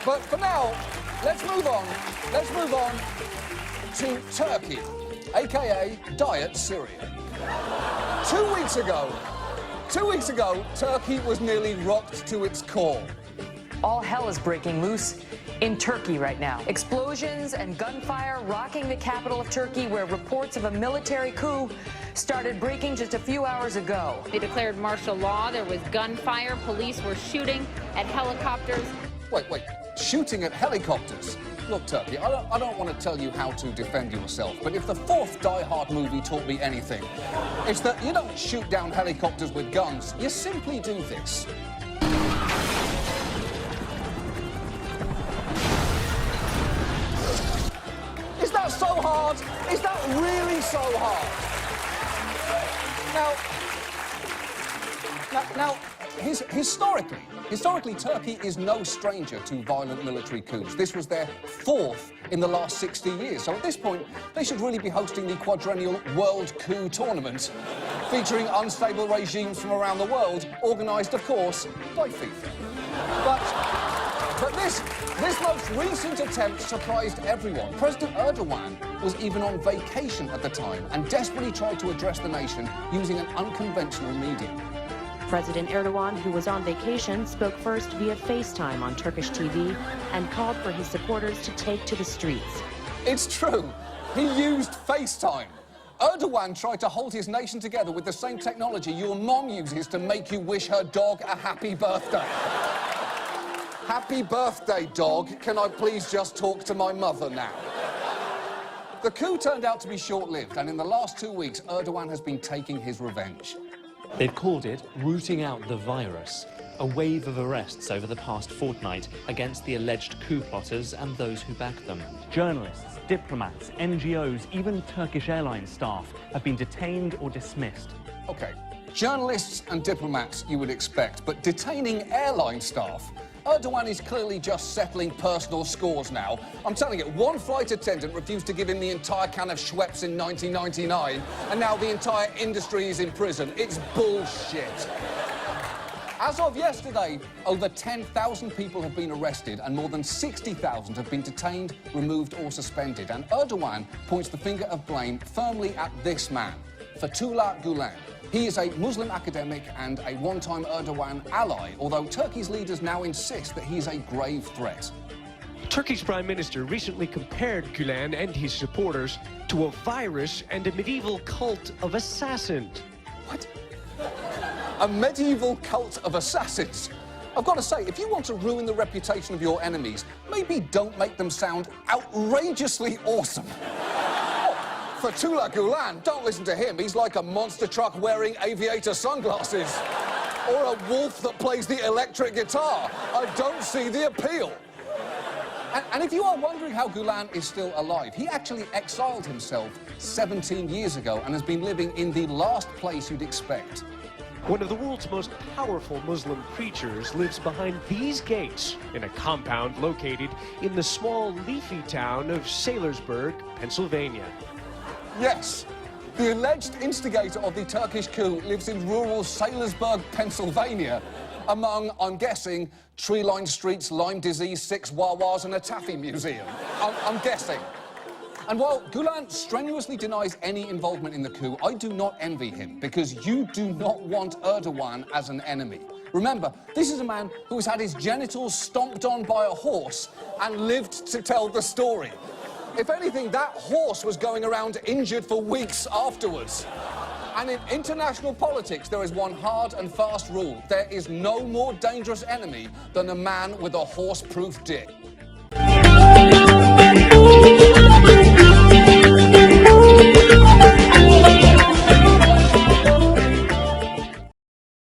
But for now, let's move on to Turkey, aka Diet Syria. 2 weeks ago, Turkey was nearly rocked to its core. All hell is breaking loose in Turkey right now. Explosions and gunfire rocking the capital of Turkey, where reports of a military coup started breaking just a few hours ago. They declared martial law. There was gunfire. Police were shooting at helicopters. Wait, shooting at helicopters? Look, Turkey, I don't want to tell you how to defend yourself, but if the fourth Die Hard movie taught me anything, it's that you don't shoot down helicopters with guns, you simply do this. Is that so hard? Is that really so hard? Now, historically, Turkey is no stranger to violent military coups. This was their fourth in the last 60 years. So at this point, they should really be hosting the quadrennial World Coup Tournament, featuring unstable regimes from around the world, organised, of course, by FIFA. But this most recent attempt surprised everyone. President Erdogan was even on vacation at the time and desperately tried to address the nation using an unconventional medium. President Erdogan, who was on vacation, spoke first via FaceTime on Turkish TV and called for his supporters to take to the streets. It's true. He used FaceTime. Erdogan tried to hold his nation together with the same technology your mom uses to make you wish her dog a happy birthday. Happy birthday, dog. Can I please just talk to my mother now? The coup turned out to be short-lived, and in the last 2 weeks, Erdogan has been taking his revenge. They've called it rooting out the virus, a wave of arrests over the past fortnight against the alleged coup plotters and those who backed them. Journalists, diplomats, NGOs, even Turkish Airlines staff have been detained or dismissed. OK, journalists and diplomats you would expect, but detaining airline staff? Erdogan is clearly just settling personal scores now. I'm telling you, one flight attendant refused to give him the entire can of Schweppes in 1999, and now the entire industry is in prison. It's bullshit. As of yesterday, over 10,000 people have been arrested and more than 60,000 have been detained, removed or suspended. And Erdogan points the finger of blame firmly at this man, Fethullah Gulen. He is a Muslim academic and a one-time Erdogan ally, although Turkey's leaders now insist that he is a grave threat. Turkey's Prime Minister recently compared Gulen and his supporters to a virus and a medieval cult of assassins. What? A medieval cult of assassins? I've got to say, if you want to ruin the reputation of your enemies, maybe don't make them sound outrageously awesome. Fethullah Gulen, don't listen to him. He's like a monster truck wearing aviator sunglasses. Or a wolf that plays the electric guitar. I don't see the appeal. And if you are wondering how Gulen is still alive, he actually exiled himself 17 years ago and has been living in the last place you'd expect. One of the world's most powerful Muslim preachers lives behind these gates in a compound located in the small, leafy town of Saylorsburg, Pennsylvania. Yes, the alleged instigator of the Turkish coup lives in rural Saylorsburg, Pennsylvania, among, I'm guessing, tree-lined streets, Lyme disease, 6 Wawas and a taffy museum. I'm guessing. And while Gulen strenuously denies any involvement in the coup, I do not envy him, because you do not want Erdogan as an enemy. Remember, this is a man who has had his genitals stomped on by a horse and lived to tell the story. If anything, that horse was going around injured for weeks afterwards. And in international politics, there is one hard and fast rule. There is no more dangerous enemy than a man with a horse-proof dick.